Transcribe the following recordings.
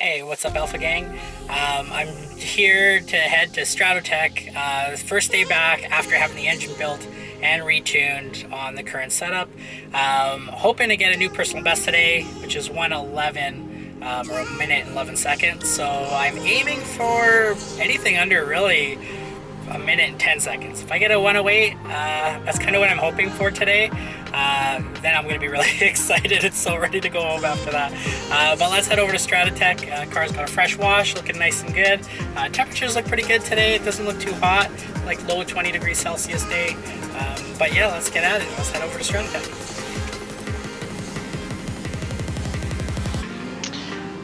Hey, what's up, Alpha Gang? I'm here to head to Stratotech, first day back after having the engine built and retuned on the current setup. Hoping to get a new personal best today, which is 1:11 or 1 minute and 11 seconds. So I'm aiming for anything under really 1 minute and 10 seconds. If I get a 1:08, that's kind of what I'm hoping for today. Then I'm going to be really excited and so ready to go home after that. But let's head over to Stratotech. Car's got a fresh wash, looking nice and good. Temperatures look pretty good today. It doesn't look too hot, like low 20 degrees Celsius day. But yeah, let's get at it. Let's head over to Stratotech.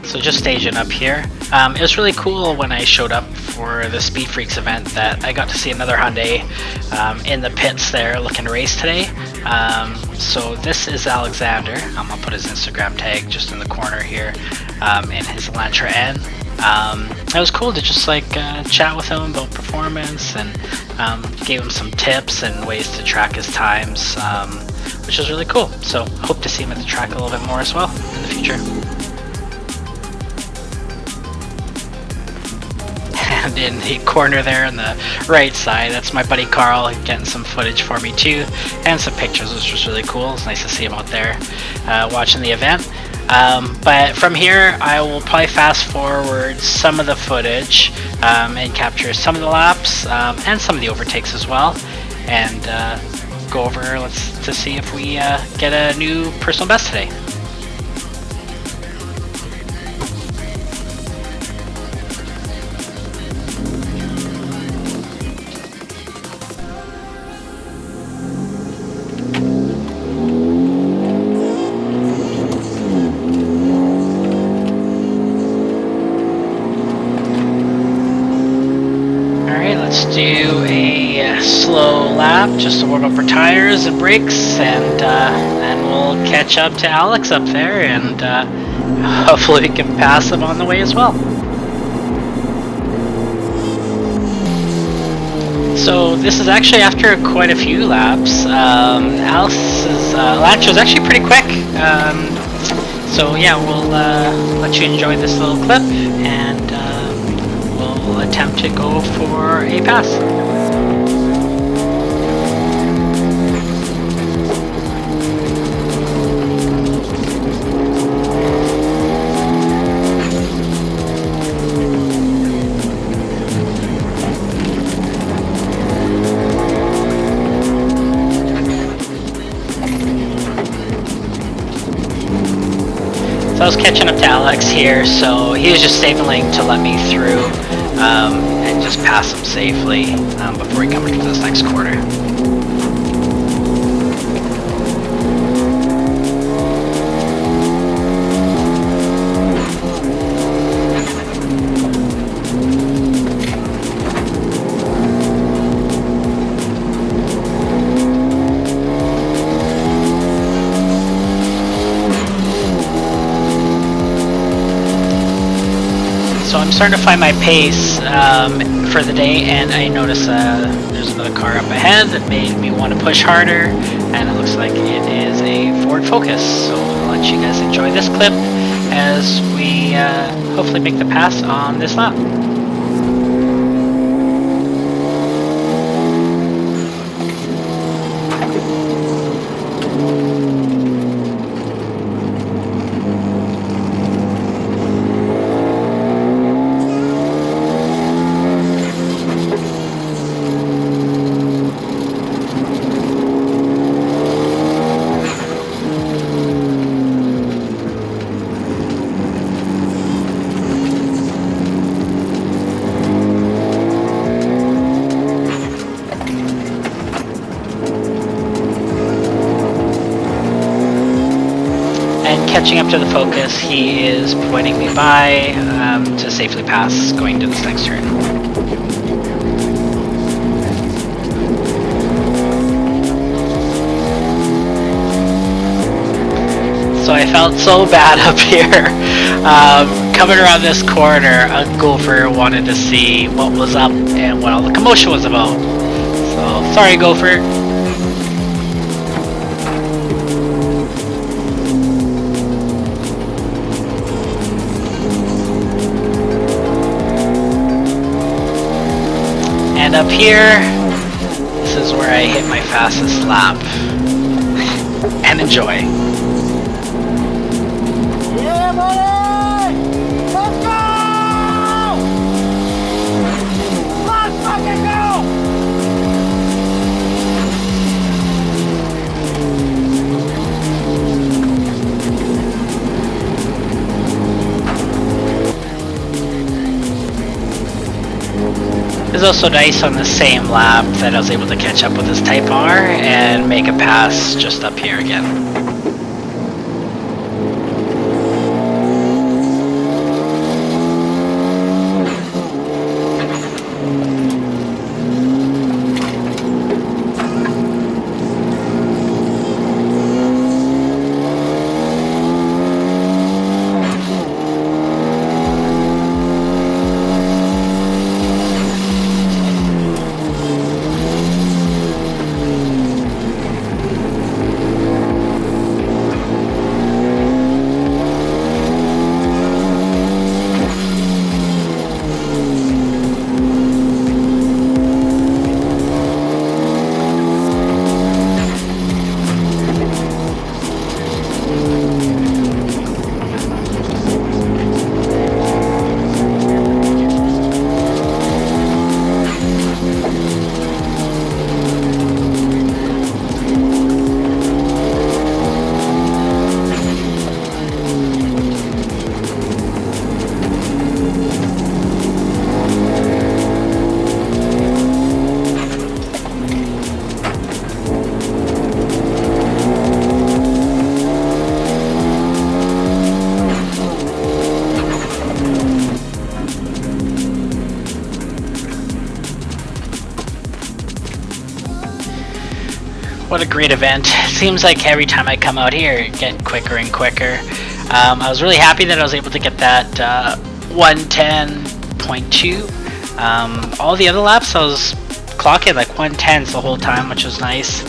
So just staging up here. It was really cool when I showed up for the Speed Freaks event that I got to see another Hyundai in the pits there looking to race today. So this is Alexander. I'm gonna put his Instagram tag just in the corner here, in his Elantra N. It was cool to just like chat with him about performance and gave him some tips and ways to track his times, which was really cool. So hope to see him at the track a little bit more as well in the future. And in the corner there on the right side, that's my buddy Carl getting some footage for me too, and some pictures, which was really cool. It's nice to see him out there watching the event. But from here, I will probably fast forward some of the footage and capture some of the laps and some of the overtakes as well, and go over to see if we get a new personal best today. Do a slow lap just to warm up our tires and brakes, and then we'll catch up to Alex up there, and hopefully we can pass him on the way as well. So this is actually after quite a few laps. Alex's Elantra is actually pretty quick, so yeah, we'll let you enjoy this little clip, and we'll attempt to go for a pass. So I was catching up to Alex here, so he was just signaling to let me through and just pass him safely before he comes to this next corner. So I'm starting to find my pace for the day, and I notice there's another car up ahead that made me want to push harder, and it looks like it is a Ford Focus. So I'll let you guys enjoy this clip as we hopefully make the pass on this lap. Catching up to the Focus, he is pointing me by to safely pass going to this next turn. So I felt so bad up here. Coming around this corner, a Gopher wanted to see what was up and what all the commotion was about. So sorry, Gopher. And up here, this is where I hit my fastest lap. And enjoy. Yeah, buddy! Let's go! Let's fucking go! It's also nice on the same lap that I was able to catch up with this Type R and make a pass just up here again. What a great event. Seems like every time I come out here, it gets quicker and quicker. I was really happy that I was able to get that 110.2. All the other laps I was clocking like 110s the whole time, which was nice.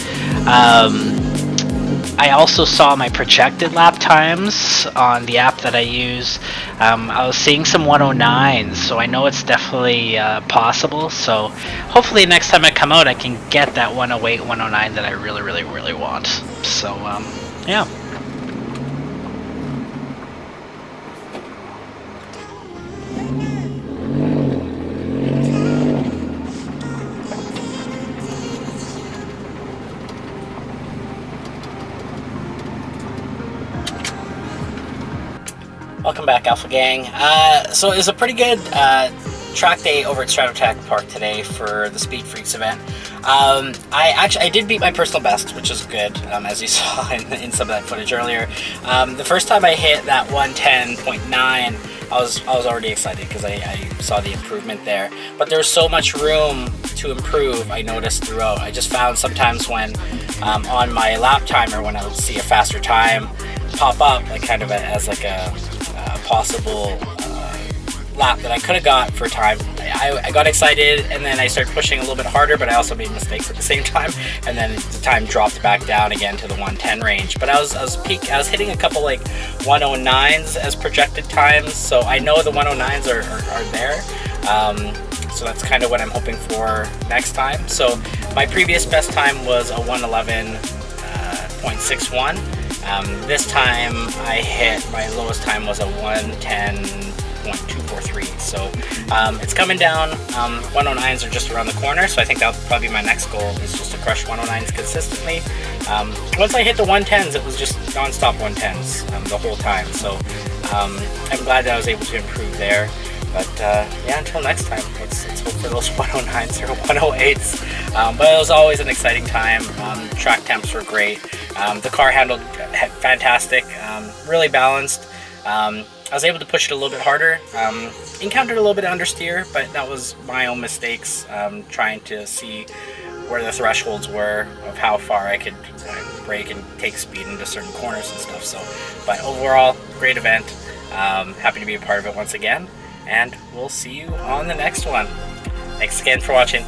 I also saw my projected lap times on the app that I use. I was seeing some 109s, so I know it's definitely possible. So hopefully next time I come out, I can get that 108, 109 that I really want. So yeah. Welcome back, Alpha Gang. So it was a pretty good track day over at Stratotech Park today for the Speed Freaks event. I did beat my personal best, which is good, as you saw in some of that footage earlier. The first time I hit that 110.9, I was already excited because I saw the improvement there. But there was so much room to improve, I noticed throughout. I just found sometimes when on my lap timer, when I would see a faster time pop up, like kind of as like a possible lap that I could have got for time, I got excited, and then I started pushing a little bit harder, but I also made mistakes at the same time, and then the time dropped back down again to the 110 range. But I was hitting a couple like 109s as projected times, so I know the 109s are there. So that's kind of what I'm hoping for next time. So my previous best time was a 111.61. This time I hit, my lowest time was a 110.243. So it's coming down. 109s are just around the corner, so I think that'll probably be my next goal, is just to crush 109s consistently. Once I hit the 110s, it was just non-stop 110s the whole time. So I'm glad that I was able to improve there. But yeah, until next time, let's hope for those 109s or 108s. But it was always an exciting time. Track temps were great. The car handled fantastic, really balanced. I was able to push it a little bit harder. Encountered a little bit of understeer, but that was my own mistakes, trying to see where the thresholds were of how far I could brake and take speed into certain corners and stuff. So, but overall, great event. Happy to be a part of it once again. And we'll see you on the next one. Thanks again for watching.